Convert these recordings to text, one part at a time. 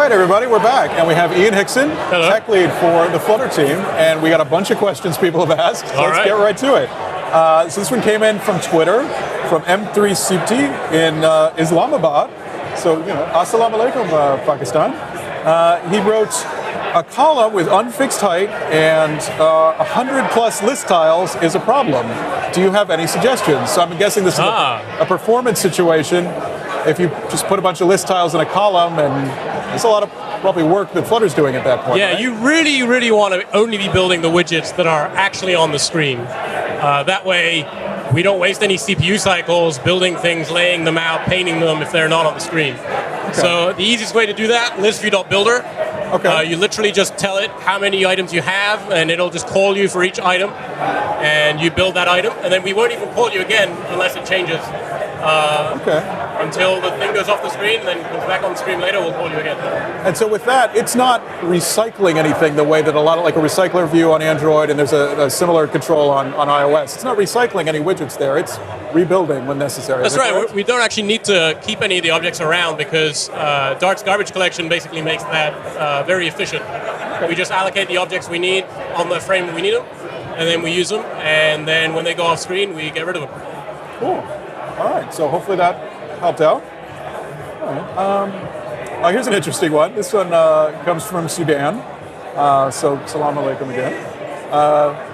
right, everybody, we're back, and we have Ian Hickson, Hello. tech lead for the Flutter team, and we got a bunch of questions people have asked, so let's get right to it. So this one came in from Twitter, from M3 Sipti in Islamabad. So, assalamu alaikum, Pakistan. He wrote, a column with unfixed height and 100 plus list tiles is a problem. Do you have any suggestions? So I'm guessing this is a performance situation. If you just put a bunch of list tiles in a column, and there's a lot of probably work that Flutter's doing at that point. Yeah, right? You really, really want to only be building the widgets that are actually on the screen. That way, we don't waste any CPU cycles building things, laying them out, painting them if they're not on the screen. Okay. So the easiest way to do that, listview.builder. Okay. You literally just tell it how many items you have, and it'll just call you for each item, and you build that item, and then we won't even call you again unless it changes. Until the thing goes off the screen, and then comes back on the screen later, we'll call you again. And so with that, it's not recycling anything the way that a lot of, like a recycler view on Android, and there's a similar control on iOS. It's not recycling any widgets there, it's rebuilding when necessary. That's right, we don't actually need to keep any of the objects around because Dart's garbage collection basically makes that very efficient. We just allocate the objects we need on the frame we need them, and then we use them, and then when they go off screen, we get rid of them. Cool. All right, so hopefully that helped out. All right. Here's an interesting one. This one comes from Sudan. So salam alaikum again.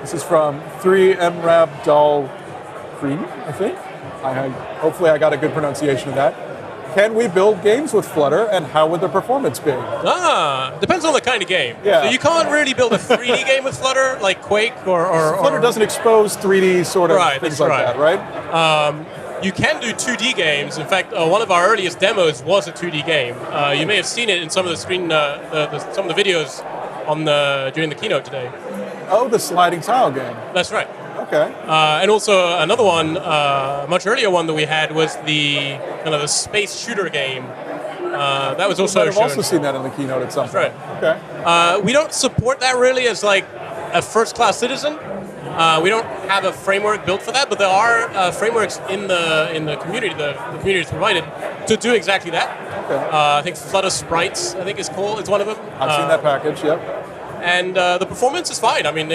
This is from 3mrab Dal Cream, I think. Hopefully I got a good pronunciation of that. Can we build games with Flutter, and how would the performance be? Depends on the kind of game. Yeah. So you can't really build a 3D game with Flutter, like Quake or Flutter doesn't expose 3D sort of things like that, right? You can do 2D games. In fact, one of our earliest demos was a 2D game. You may have seen it in some of the screen, some of the videos during the keynote today. Oh, the sliding tile game. That's right. Okay. And also another one, a much earlier one that we had was the kind of the space shooter game. That was also. I've also seen that in the keynote at some point. That's right. Okay. We don't support that really as like a first-class citizen. We don't have a framework built for that, but there are frameworks in the community. The community is provided to do exactly that. Okay. I think Flutter Sprites, I think it's one of them. I've seen that package. Yep. And the performance is fine. I mean,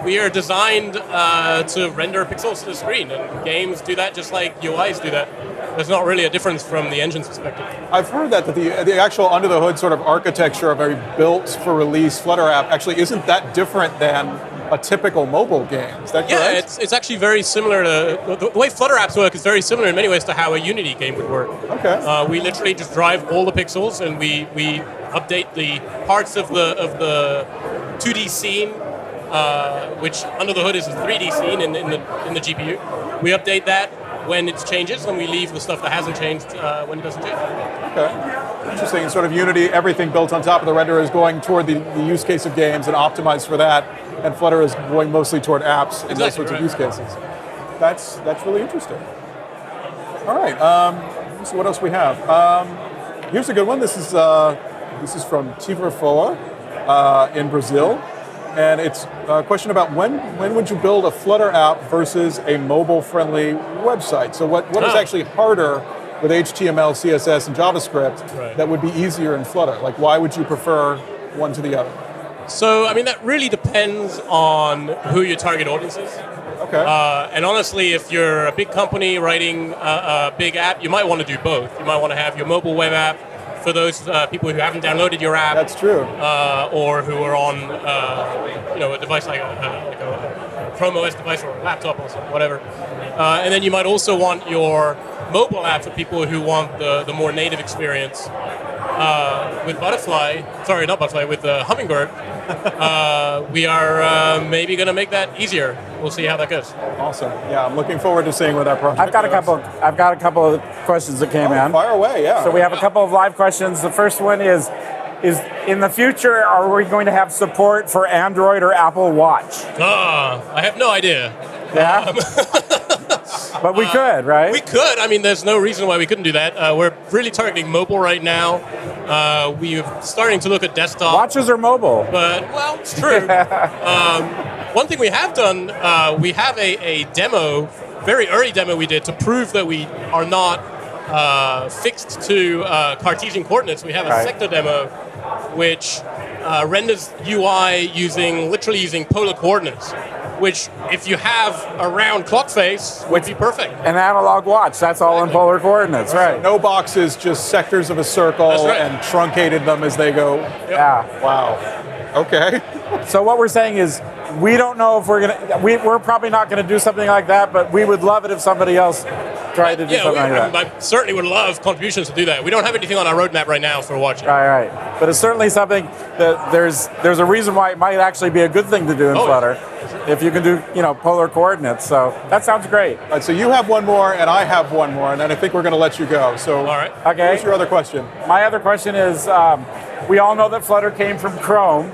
we are designed to render pixels to the screen, and games do that just like UIs do that. There's not really a difference from the engine's perspective. I've heard that the actual under the hood sort of architecture of a built for release Flutter app actually isn't that different than a typical mobile game. Is that correct? Yeah, it's actually very similar to the way Flutter apps work is very similar in many ways to how a Unity game would work. Okay. We literally just drive all the pixels, and we update the parts of the 2D scene, which under the hood is a 3D scene in the GPU. We update that when it changes, and we leave the stuff that hasn't changed when it doesn't change. Okay. Interesting. Sort of Unity, everything built on top of the renderer is going toward the use case of games and optimized for that, and Flutter is going mostly toward apps and those sorts of use cases. That's really interesting. All right. Let's see what else we have. Here's a good one. This is from Tiverfoa in Brazil. And it's a question about when would you build a Flutter app versus a mobile-friendly website? So what is actually harder with HTML, CSS, and JavaScript that would be easier in Flutter? Like, why would you prefer one to the other? So, I mean, that really depends on who your target audience is. Okay. And honestly, if you're a big company writing a big app, you might want to do both. You might want to have your mobile web app for those people who haven't downloaded your app. That's true. Or who are on a device like a Chrome OS device or a laptop or something, whatever. And then you might also want your mobile app for people who want the more native experience. With with Hummingbird, we are maybe going to make that easier. We'll see how that goes. Awesome. Yeah, I'm looking forward to seeing where that project I've got a couple of questions that came in. Fire away, yeah. So we have a couple of live questions. The first one is in the future, are we going to have support for Android or Apple Watch? I have no idea. Yeah? But we could, right? We could. I mean, there's no reason why we couldn't do that. We're really targeting mobile right now. We're starting to look at desktop. Watches are mobile. But, well, it's true. One thing we have done, we have a demo, very early demo we did to prove that we are not fixed to Cartesian coordinates. We have a sector demo which renders UI literally using polar coordinates, which if you have a round clock face would be perfect. An analog watch, that's all in polar coordinates, right? No boxes, just sectors of a circle and truncated them as they go. Yep. Yeah. Wow. Okay. So what we're saying is, we don't know if we're probably not gonna do something like that, but we would love it if somebody else tried to do something like that. I certainly would love contributions to do that. We don't have anything on our roadmap right now for watching. Right. But it's certainly something that there's a reason why it might actually be a good thing to do in Flutter, if you can do polar coordinates. So that sounds great. All right, so you have one more, and I have one more, and then I think we're going to let you go. So, all right. Okay. What's your other question? My other question is, we all know that Flutter came from Chrome,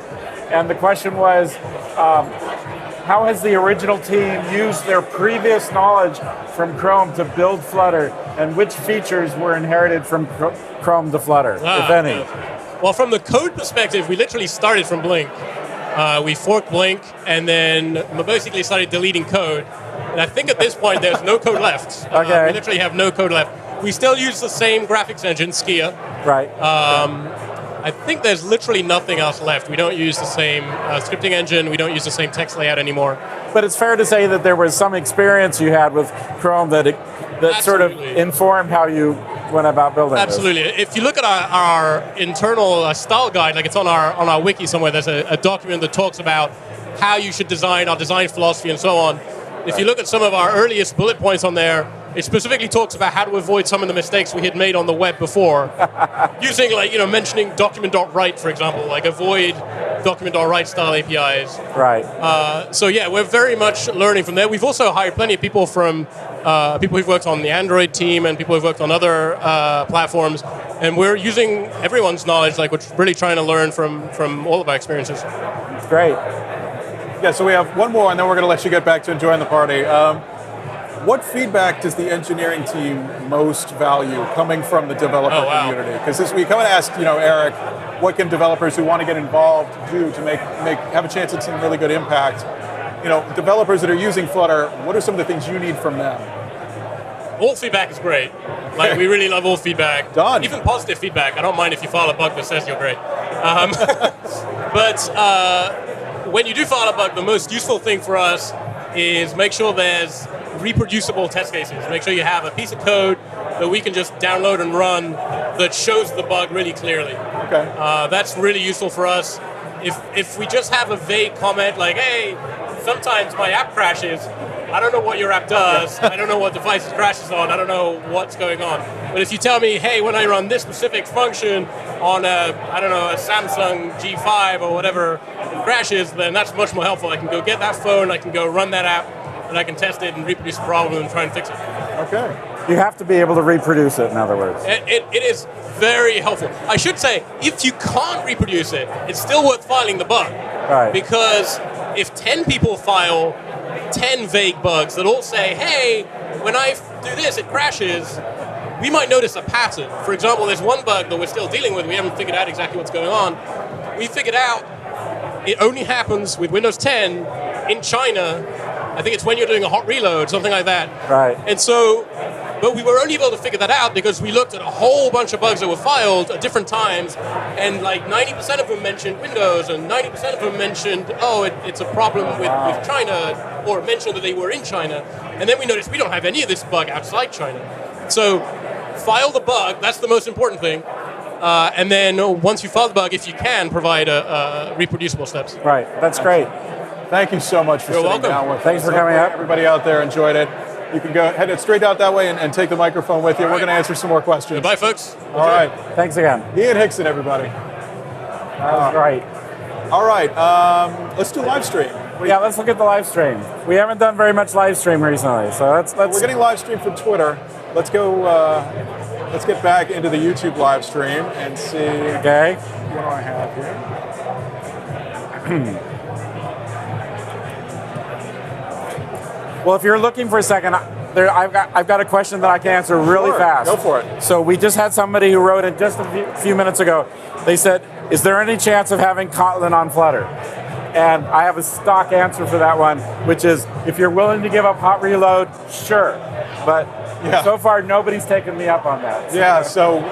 and the question was, how has the original team used their previous knowledge from Chrome to build Flutter, and which features were inherited from Chrome to Flutter, if any? Well, from the code perspective, we literally started from Blink. We forked Blink, and then basically started deleting code. And I think at this point, there's no code left. Okay. We literally have no code left. We still use the same graphics engine, Skia. Right. I think there's literally nothing else left. We don't use the same scripting engine. We don't use the same text layout anymore. But it's fair to say that there was some experience you had with Chrome that sort of informed how you went about building Absolutely. this. If you look at our internal style guide, like it's on our wiki somewhere, there's a document that talks about how you should design, our design philosophy, and so on. If you look at some of our earliest bullet points on there, it specifically talks about how to avoid some of the mistakes we had made on the web before. Using, mentioning document.write, for example, like avoid document.write style APIs. Right. So yeah, we're very much learning from there. We've also hired plenty of people from people who've worked on the Android team and people who've worked on other platforms. And we're using everyone's knowledge, we're really trying to learn from all of our experiences. Great. Yeah, so we have one more, and then we're going to let you get back to enjoying the party. What feedback does the engineering team most value coming from the developer community? Because we come and ask, Eric, what can developers who want to get involved do to have a chance at some really good impact? Developers that are using Flutter, what are some of the things you need from them? All feedback is great. We really love all feedback. Done. Even positive feedback. I don't mind if you file a bug that says you're great. But when you do file a bug, the most useful thing for us is make sure there's reproducible test cases. Make sure you have a piece of code that we can just download and run that shows the bug really clearly. Okay. That's really useful for us. If we just have a vague comment like, hey, sometimes my app crashes, I don't know what your app does, I don't know what device it crashes on, I don't know what's going on. But if you tell me, hey, when I run this specific function on a Samsung G5 or whatever, it crashes, then that's much more helpful. I can go get that phone, I can go run that app, and I can test it and reproduce the problem and try and fix it. Okay. You have to be able to reproduce it, in other words. It is very helpful. I should say, if you can't reproduce it, it's still worth filing the bug. Right. Because if 10 people file 10 vague bugs that all say, hey, when I do this, it crashes, we might notice a pattern. For example, there's one bug that we're still dealing with. We haven't figured out exactly what's going on. We figured out it only happens with Windows 10 in China. I think it's when you're doing a hot reload, something like that. Right. And so, but we were only able to figure that out because we looked at a whole bunch of bugs that were filed at different times, and 90% of them mentioned Windows, and 90% of them mentioned, it's a problem with China, or mentioned that they were in China. And then we noticed we don't have any of this bug outside China. So, file the bug, that's the most important thing. And then once you file the bug, if you can, provide reproducible steps. Right, that's great. Thank you so much for sitting down with us. Thanks for coming out. Everybody out there enjoyed it. You can go head it straight out that way and take the microphone with you. We're going to answer some more questions. Goodbye, folks. All right. Thanks again. Ian Hickson, everybody. That was great. All right. Let's do live stream. Yeah, let's look at the live stream. We haven't done very much live stream recently, so let's. We're getting live stream from Twitter. Let's go. Let's get back into the YouTube live stream and see. Okay. What do I have here? Well, if you're looking for a second, I've got a question that I can answer really fast. Go for it. So we just had somebody who wrote in just a few minutes ago. They said, is there any chance of having Kotlin on Flutter? And I have a stock answer for that one, which is, if you're willing to give up hot reload, sure. but Yeah. so far nobody's taken me up on that. Yeah, so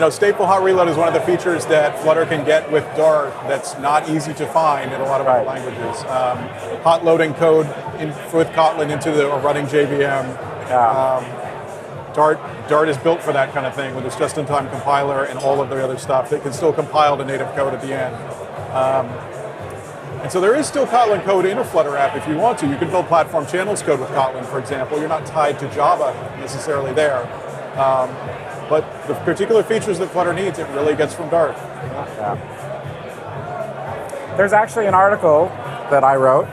stateful hot reload is one of the features that Flutter can get with Dart that's not easy to find in a lot of other languages. Hot loading code with Kotlin into a running JVM. Dart is built for that kind of thing with its just-in-time compiler and all of the other stuff that can still compile to native code at the end. And so there is still Kotlin code in a Flutter app if you want to. You can build platform channels code with Kotlin, for example. You're not tied to Java necessarily there. But the particular features that Flutter needs, it really gets from Dart. Yeah. There's actually an article that I wrote,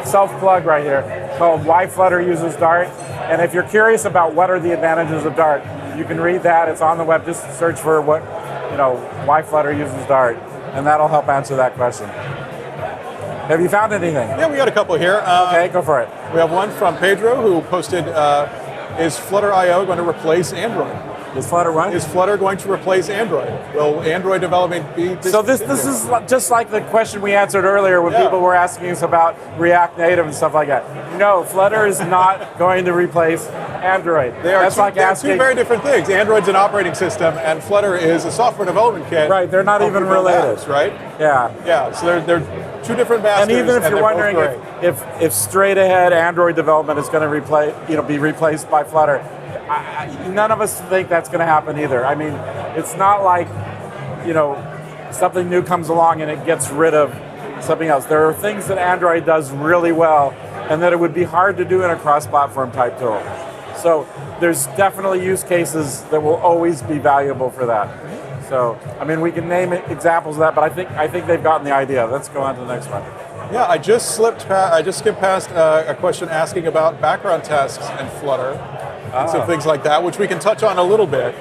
self-plug right here, called Why Flutter Uses Dart. And if you're curious about what are the advantages of Dart, you can read that. It's on the web. Just search for why Flutter uses Dart, and that'll help answer that question. Have you found anything? Yeah, we got a couple here. Okay, go for it. We have one from Pedro who posted, is Flutter IO going to replace Android? Is Flutter what? Is Flutter going to replace Android? Will Android development be So this is just like the question we answered earlier when people were asking us about React Native and stuff like that. No, Flutter is not going to replace Android. They're two very different things. Android's an operating system, and Flutter is a software development kit. Right, they're not even related. Apps, right? Yeah. Yeah, so they're two different masters. And even if you're wondering if straight ahead Android development is going to be replaced by Flutter, none of us think that's going to happen either. I mean, it's not like, something new comes along and it gets rid of something else. There are things that Android does really well and that it would be hard to do in a cross-platform type tool. So there's definitely use cases that will always be valuable for that. So, I mean, we can name examples of that, but I think they've gotten the idea. Let's go on to the next one. Yeah, I just skipped past a question asking about background tasks and Flutter. And some things like that, which we can touch on a little bit.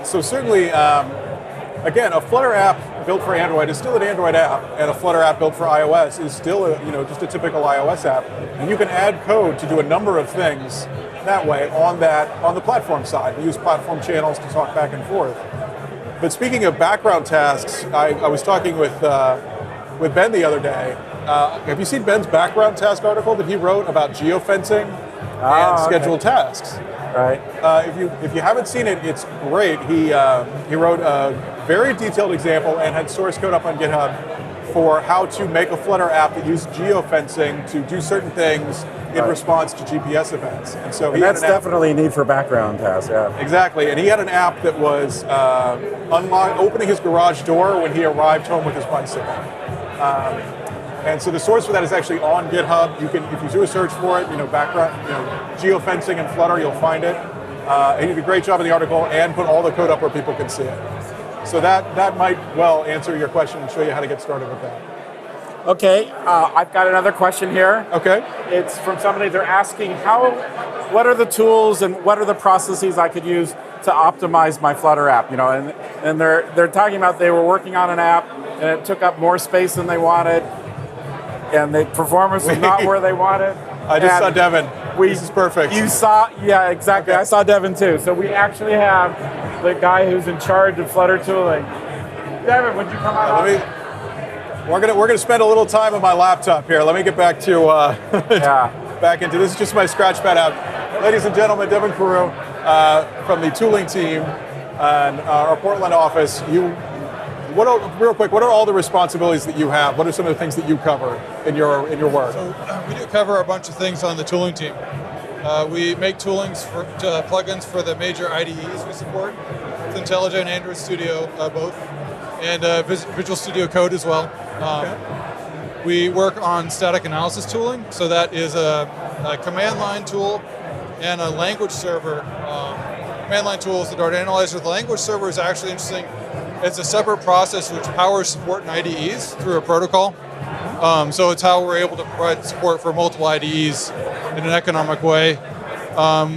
So certainly, again, a Flutter app built for Android is still an Android app, and a Flutter app built for iOS is still just a typical iOS app. And you can add code to do a number of things that way on the platform side. We use platform channels to talk back and forth. But speaking of background tasks, I was talking with Ben the other day. Have you seen Ben's background task article that he wrote about geofencing? And schedule tasks. Right. If you haven't seen it, it's great. He wrote a very detailed example and had source code up on GitHub for how to make a Flutter app that used geofencing to do certain things in response to GPS events. And so that's definitely a need for background tasks. Yeah. Exactly. And he had an app that was opening his garage door when he arrived home with his bicycle. And so the source for that is actually on GitHub. You can, if you do a search for it, background, geofencing and Flutter, you'll find it. And he did a great job in the article and put all the code up where people can see it. So that might well answer your question and show you how to get started with that. Okay, I've got another question here. Okay. It's from somebody. They're asking what are the tools and what are the processes I could use to optimize my Flutter app? And they're talking about they were working on an app and it took up more space than they wanted. And the performance was not where they wanted. I just saw Devon. This is perfect. You saw, yeah, exactly. Okay. I saw Devon too. So we actually have the guy who's in charge of Flutter Tooling. Devon, would you come out? We're gonna spend a little time on my laptop here. Let me get back to back into this. Is just my Scratchpad app, ladies and gentlemen. Devon Carew from the tooling team and our Portland office. Real quick, what are all the responsibilities that you have? What are some of the things that you cover in your work? So we do cover a bunch of things on the tooling team. We make toolings for plugins for the major IDEs we support, with IntelliJ and Android Studio both, and Visual Studio Code as well. We work on static analysis tooling, so that is a command line tool and a language server. Command line tool is the Dart Analyzer. The language server is actually interesting. It's a separate process which powers support in IDEs through a protocol. So it's how we're able to provide support for multiple IDEs in an economic way.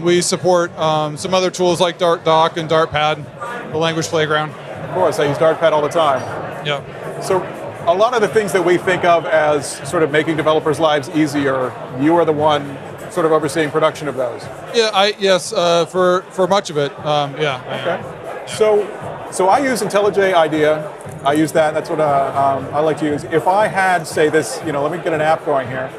We support some other tools like Dart Doc and Dart Pad, the language playground. Of course, I use Dart Pad all the time. Yeah. So a lot of the things that we think of as sort of making developers' lives easier, you are the one sort of overseeing production of those. Yeah, yes, for much of it, yeah. Okay. So I use IntelliJ IDEA. I use that. That's what I like to use. If I had, say, this, let me get an app going here.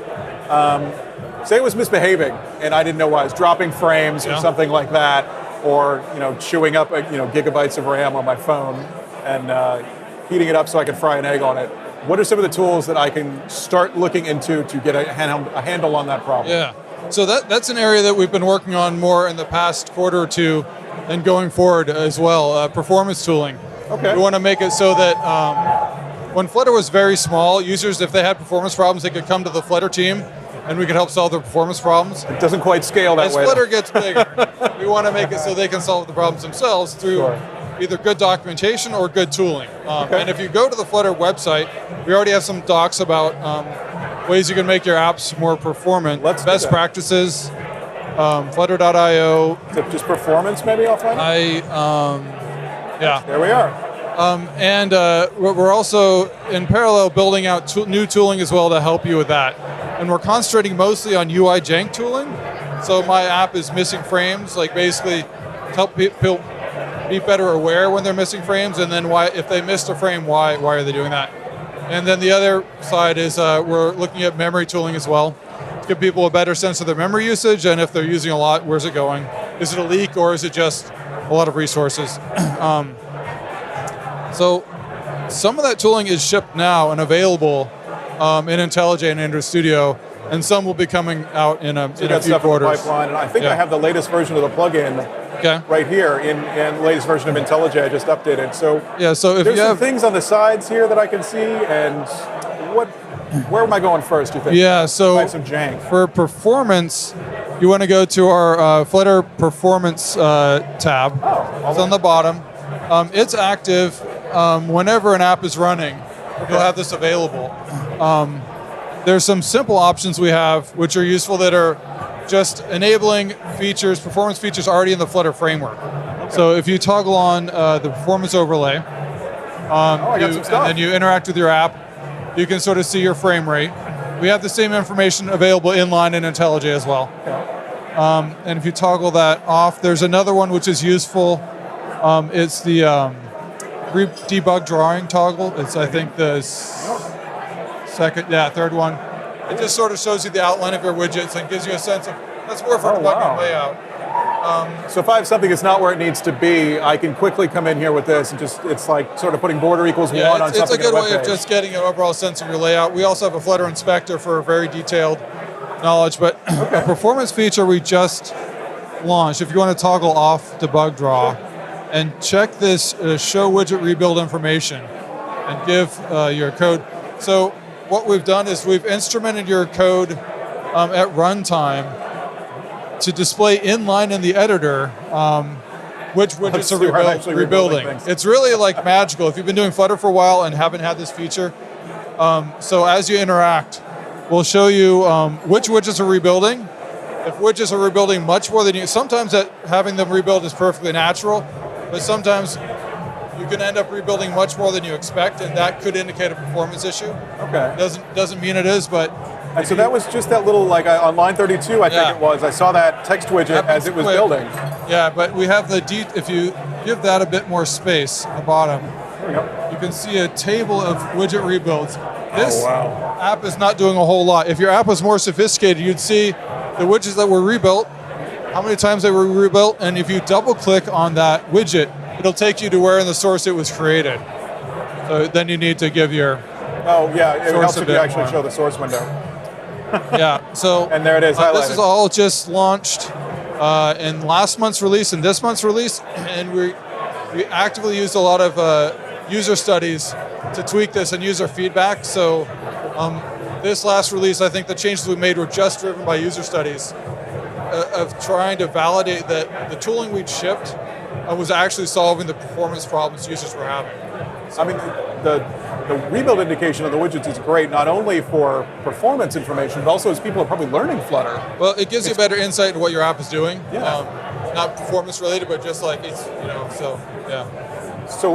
say it was misbehaving and I didn't know why. I was dropping frames or something like that, or chewing up gigabytes of RAM on my phone and heating it up so I could fry an egg on it. What are some of the tools that I can start looking into to get a handle on that problem? Yeah, so that's an area that we've been working on more in the past quarter or two and going forward as well, performance tooling. Okay. We want to make it so that when Flutter was very small, users, if they had performance problems, they could come to the Flutter team and we could help solve their performance problems. It doesn't quite scale that way. As Flutter gets bigger, we want to make it so they can solve the problems themselves through either good documentation or good tooling. And if you go to the Flutter website, we already have some docs about ways you can make your apps more performant. Best practices, Flutter.io. Is it just performance maybe offline? Yeah. There we are. And we're also in parallel building out new tooling as well to help you with that. And we're concentrating mostly on UI jank tooling. So my app is missing frames, like basically help people be better aware when they're missing frames, and then if they missed a frame, why are they doing that? And then the other side is we're looking at memory tooling as well to give people a better sense of their memory usage, and if they're using a lot, where's it going? Is it a leak or is it just a lot of resources? So some of that tooling is shipped now and available in IntelliJ and Android Studio, and some will be coming out in a few quarters. In the pipeline, and I think I have the latest version of the plugin right here in the latest version of IntelliJ I just updated. So so if there's you some have things on the sides here that I can see, and where am I going first, do you think? Yeah, so I have some jank. For performance, you want to go to our Flutter Performance tab. It's on the bottom. It's active whenever an app is running. You'll have this available. There's some simple options we have which are useful that are just enabling features, performance features already in the Flutter framework. So if you toggle on the performance overlay, and then you interact with your app, you can sort of see your frame rate. We have the same information available inline in IntelliJ as well. And if you toggle that off, there's another one which is useful. It's the debug drawing toggle. It's, I think, the third one. It just sort of shows you the outline of your widgets and gives you a sense of, that's more for debugging layout. So if I have something that's not where it needs to be, I can quickly come in here with this and it's like sort of putting border equals 1 on something. It's a good way of just getting an overall sense of your layout. We also have a Flutter inspector for very detailed knowledge, but a performance feature we just launched, if you want to toggle off debug draw and check this show widget rebuild information and give your code. So what we've done is we've instrumented your code at runtime to display inline in the editor which widgets are rebuilding. It's really like magical. If you've been doing Flutter for a while and haven't had this feature, so as you interact, we'll show you which widgets are rebuilding. If widgets are rebuilding much more than you, sometimes having them rebuild is perfectly natural, but sometimes you can end up rebuilding much more than you expect, and that could indicate a performance issue. Okay. Doesn't mean it is, but. And so that was just that little, like on line 32, I think it was. I saw that text widget as it was building. Yeah, but we have if you give that a bit more space at the bottom, you can see a table of widget rebuilds. This app is not doing a whole lot. If your app was more sophisticated, you'd see the widgets that were rebuilt, how many times they were rebuilt, and if you double click on that widget, it'll take you to where in the source it was created. So then you need to give your it helps if you actually show the source window. So and there it is, highlighted. This is all just launched in last month's release and this month's release, and we actively used a lot of user studies to tweak this and user feedback. So this last release, I think the changes we made were just driven by user studies of trying to validate that the tooling we'd shipped was actually solving the performance problems users were having. I mean, the rebuild indication of the widgets is great, not only for performance information, but also as people are probably learning Flutter. Well, it gives you better insight into what your app is doing. Not performance related, but just like it's, So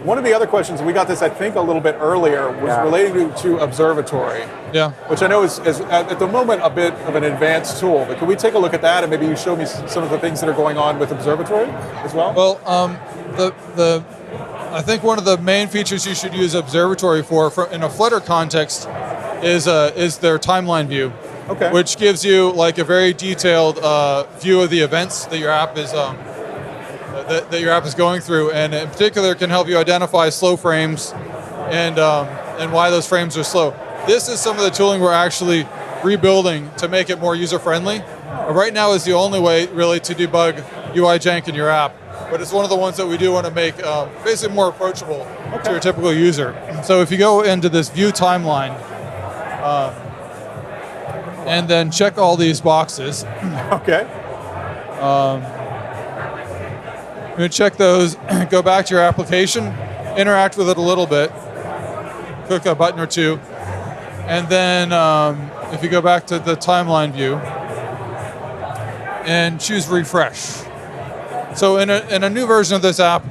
one of the other questions, we got this I think a little bit earlier, was relating to Observatory. Which I know is at the moment a bit of an advanced tool, but can we take a look at that and maybe you show me some of the things that are going on with Observatory as well? Well, I think one of the main features you should use Observatory for in a Flutter context is their timeline view. Okay. which gives you like a very detailed view of the events that your app is that your app is going through, and in particular can help you identify slow frames and why those frames are slow. This is some of the tooling we're actually rebuilding to make it more user-friendly. Right now is the only way really to debug UI jank in your app, but it's one of the ones that we do want to make basically more approachable to your typical user. So if you go into this view timeline and then check all these boxes. Okay. I'm going to check those, go back to your application, interact with it a little bit, click a button or two, and then if you go back to the timeline view and choose refresh. So in a new version of this app,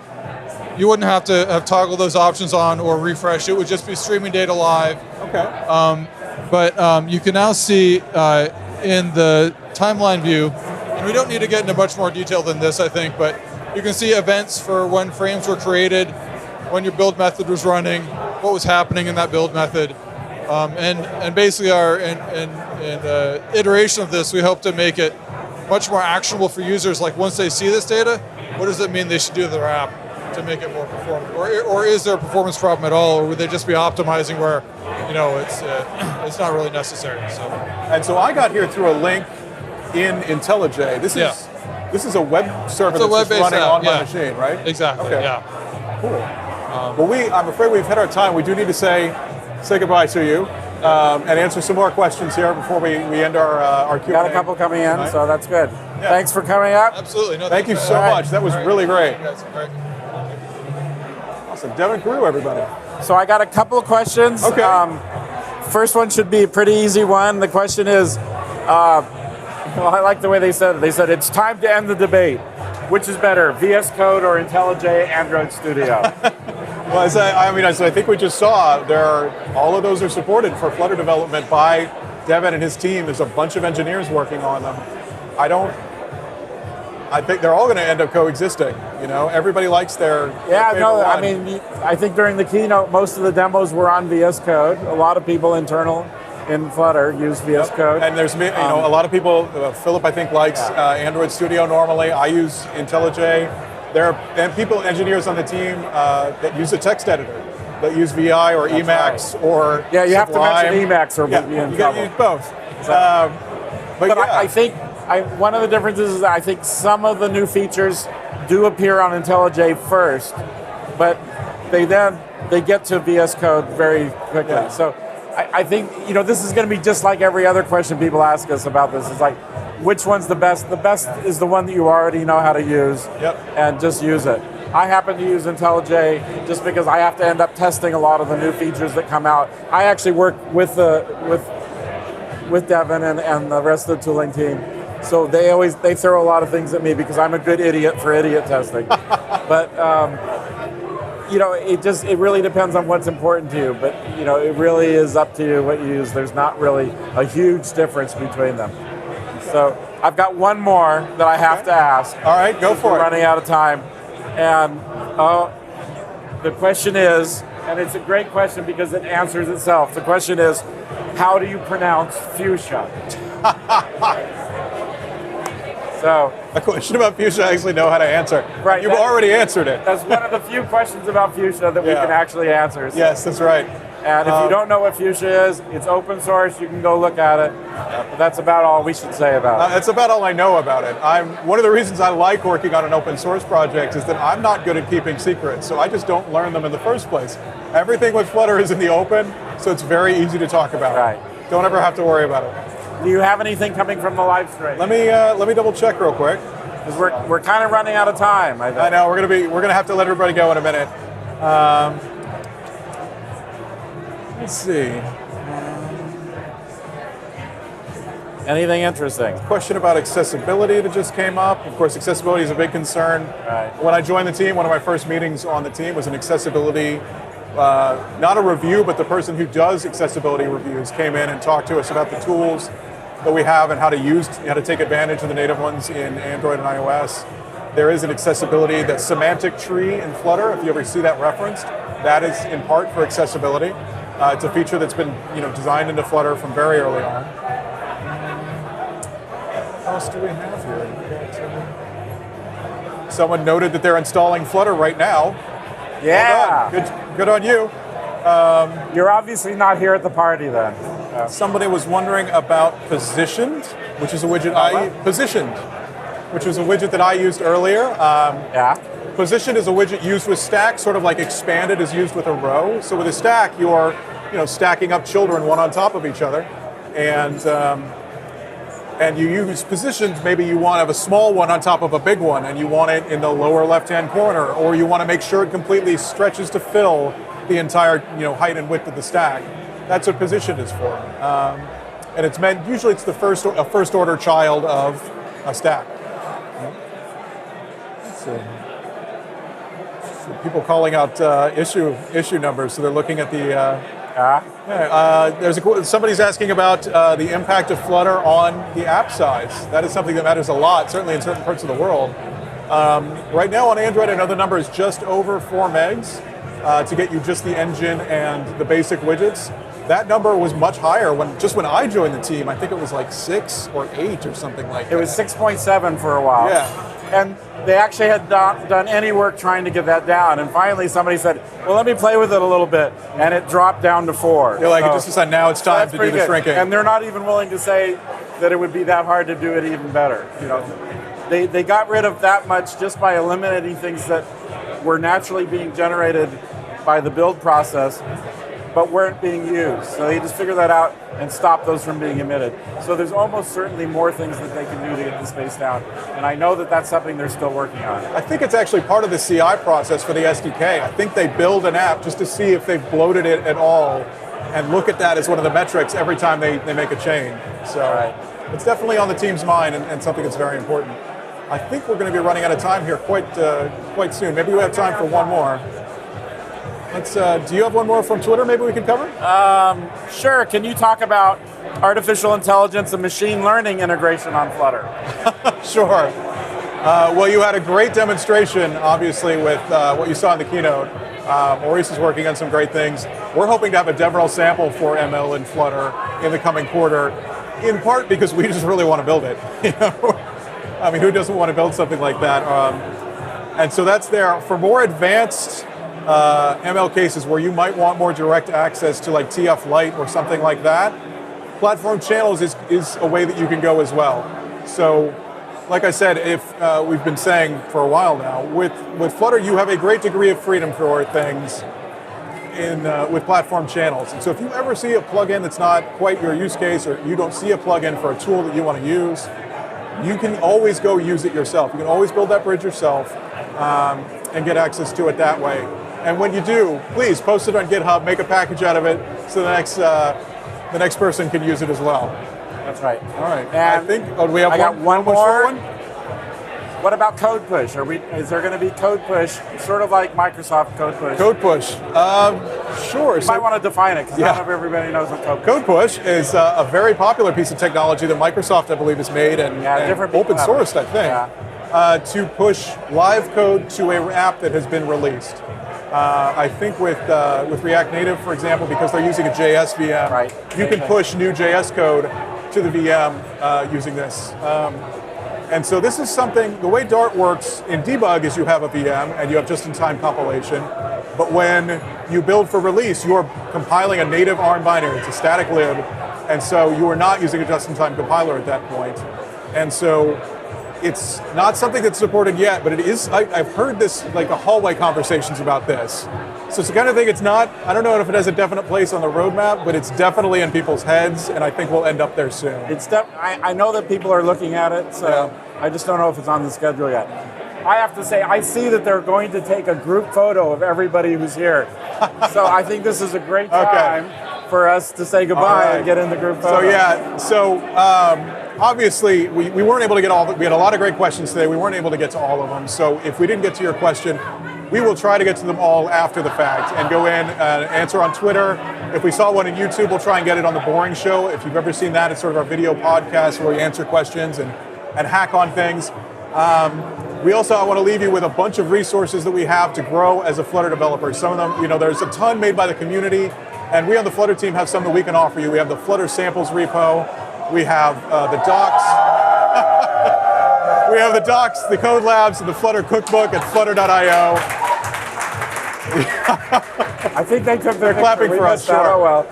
you wouldn't have to have toggled those options on or refresh. It would just be streaming data live. Okay. But you can now see in the timeline view, and we don't need to get into much more detail than this, I think, but you can see events for when frames were created, when your build method was running, what was happening in that build method. And basically our iteration of this, we hope to make it much more actionable for users. Like once they see this data, what does it mean they should do to their app to make it more performant? Or is there a performance problem at all, or would they just be optimizing where it's not really necessary? So. And so I got here through a link in IntelliJ. This is a web server that's just running on my machine, right? Exactly. Okay. Yeah. Cool. Well, I'm afraid we've hit our time. We do need to say goodbye to you and answer some more questions here before we end our Q&A. Got a couple coming in, Right. so that's good. Yeah. Thanks for coming up. Absolutely. No, Thank you so much. That was really great. Awesome. Devon Carew, everybody. So I got a couple of questions. Okay. First one should be a pretty easy one. The question is, well, I like the way they said it. They said, it's time to end the debate. Which is better, VS Code or IntelliJ Android Studio? Well, as I think we just saw, all of those are supported for Flutter development by Devon and his team. There's a bunch of engineers working on them. I think they're all going to end up coexisting. Everybody likes their favorite one. I mean, I think during the keynote, most of the demos were on VS Code. A lot of people internal in Flutter use VS Code. And there's a lot of people, Philip I think likes Android Studio normally. I use IntelliJ. There are engineers on the team that use a text editor, that use VI or Emacs or you have to Sublime. mention Emacs or we'll be in you trouble. use both. But I think one of the differences is that I think some of the new features do appear on IntelliJ first, but they get to VS Code very quickly. Yeah. So I think this is going to be just like every other question people ask us about this. It's like, which one's the best? The best is the one that you already know how to use, and just use it. I happen to use IntelliJ just because I have to end up testing a lot of the new features that come out. I actually work with Devon and the rest of the tooling team, so they throw a lot of things at me because I'm a good idiot for idiot testing. But it really depends on what's important to you. But it really is up to you what you use. There's not really a huge difference between them. So I've got one more that I have to ask. All right, go for it. We're running out of time. And the question is, and it's a great question because it answers itself. The question is, how do you pronounce fuchsia? So a question about fuchsia I actually know how to answer. Right. You've already answered it. That's one of the few questions about fuchsia that we can actually answer. So. Yes, that's right. And if you don't know what fuchsia is, it's open source. You can go look at it. But that's about all we should say about it. That's about all I know about it. One of the reasons I like working on an open source project is that I'm not good at keeping secrets, so I just don't learn them in the first place. Everything with Flutter is in the open, so it's very easy to talk about. Right. Don't ever have to worry about it. Do you have anything coming from the live stream? Let me double check real quick. Because we're kind of running out of time. I know we're gonna have to let everybody go in a minute. Let's see. Anything interesting? Question about accessibility that just came up. Of course, accessibility is a big concern. Right. When I joined the team, one of my first meetings on the team was an accessibility, not a review, but the person who does accessibility reviews came in and talked to us about the tools that we have and how to take advantage of the native ones in Android and iOS. There is an accessibility, the semantic tree in Flutter, if you ever see that referenced, that is in part for accessibility. It's a feature that's been designed into Flutter from very early on. else do we have here? Someone noted that they're installing Flutter right now. Yeah. Good on you. You're obviously not here at the party then. Somebody was wondering about positioned, which is a widget which was a widget that I used earlier. Yeah. Positioned is a widget used with stack, sort of like expanded is used with a row. So with a stack, you're stacking up children one on top of each other, and you use positioned. Maybe you want to have a small one on top of a big one, and you want it in the lower left-hand corner, or you want to make sure it completely stretches to fill the entire height and width of the stack. That's what positioned is for, and it's meant usually it's a first order child of a stack. Let's see. People calling out issue numbers, so they're looking at the. Somebody's asking about the impact of Flutter on the app size. That is something that matters a lot, certainly in certain parts of the world. Right now on Android, I know the number is just over 4 megs to get you just the engine and the basic widgets. That number was much higher when I joined the team. I think it was like 6 or 8 or something like that. It was 6.7 for a while. Yeah. And they actually had not done any work trying to get that down. And finally somebody said, well, let me play with it a little bit. And it dropped down to 4. You're like, just decided now it's time to do the shrinking. And they're not even willing to say that it would be that hard to do it even better. They got rid of that much just by eliminating things that were naturally being generated by the build process, but weren't being used. So they just figured that out and stopped those from being emitted. So there's almost certainly more things that they can do to get the space down. And I know that that's something they're still working on. I think it's actually part of the CI process for the SDK. I think they build an app just to see if they've bloated it at all and look at that as one of the metrics every time they make a change. So it's definitely on the team's mind and something that's very important. I think we're going to be running out of time here quite soon. Maybe we have time for one more. Do you have one more from Twitter maybe we can cover? Sure. Can you talk about artificial intelligence and machine learning integration on Flutter? Sure. Well, you had a great demonstration, obviously, with what you saw in the keynote. Maurice is working on some great things. We're hoping to have a DevRel sample for ML in Flutter in the coming quarter, in part because we just really want to build it. I mean, who doesn't want to build something like that? And so that's there. For more advanced ML cases where you might want more direct access to like TF Lite or something like that, platform channels is a way that you can go as well. So, like I said, if we've been saying for a while now, with Flutter you have a great degree of freedom for things with platform channels. And so if you ever see a plugin that's not quite your use case, or you don't see a plugin for a tool that you want to use, you can always go use it yourself. You can always build that bridge yourself and get access to it that way. And when you do, please post it on GitHub, make a package out of it, so the next person can use it as well. That's right. All right. And I think we have one more. one. What about Code Push? Is there going to be Code Push, sort of like Microsoft Code Push? Code Push. Sure. You might want to define it, because not everybody knows what Code Push is. Code Push is a very popular piece of technology that Microsoft, I believe, has made and open sourced, I think, to push live code to an app that has been released. I think with React Native, for example, because they're using a JS VM, you can push new JS code to the VM using this. And so this is something, the way Dart works in debug is you have a VM and you have just-in-time compilation, but when you build for release, you're compiling a native ARM binary, it's a static lib, and so you are not using a just-in-time compiler at that point. And so it's not something that's supported yet, but it is, I've heard this, like the hallway conversations about this. So it's the kind of thing, it's not, I don't know if it has a definite place on the roadmap, but it's definitely in people's heads, and I think we'll end up there soon. I know that people are looking at it, so I just don't know if it's on the schedule yet. I have to say, I see that they're going to take a group photo of everybody who's here. So I think this is a great time for us to say goodbye and get in the group photo. So obviously we weren't able to get all, we had a lot of great questions today, we weren't able to get to all of them, so if we didn't get to your question, we will try to get to them all after the fact and go in and answer on Twitter. If we saw one in YouTube, we'll try and get it on The Boring Show. If you've ever seen that, it's sort of our video podcast where we answer questions and hack on things. We also, I want to leave you with a bunch of resources that we have to grow as a Flutter developer. Some of them, there's a ton made by the community, and we on the Flutter team have some that we can offer you. We have the Flutter samples repo, we have the docs. We have the docs, the code labs, and the Flutter cookbook at flutter.io. I think they took their clapping for us, sure. Oh, well.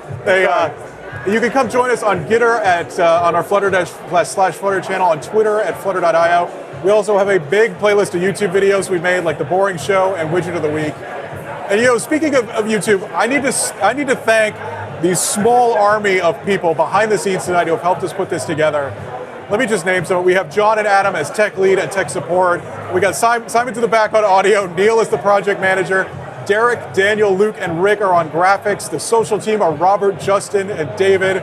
You can come join us on Gitter on our Flutter/Flutter channel, on Twitter at flutter.io. We also have a big playlist of YouTube videos we made, like The Boring Show and Widget of the Week. And speaking of YouTube, I need to thank the small army of people behind the scenes tonight who have helped us put this together. Let me just name some. We have John and Adam as tech lead and tech support. We got Simon to the back on audio. Neil is the project manager. Derek, Daniel, Luke, and Rick are on graphics. The social team are Robert, Justin, and David.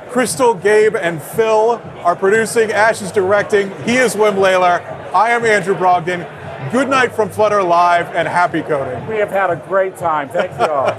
Crystal, Gabe, and Phil are producing. Ash is directing. He is Wm Leler. I am Andrew Brogdon. Good night from Flutter Live, and happy coding. We have had a great time. Thank you all.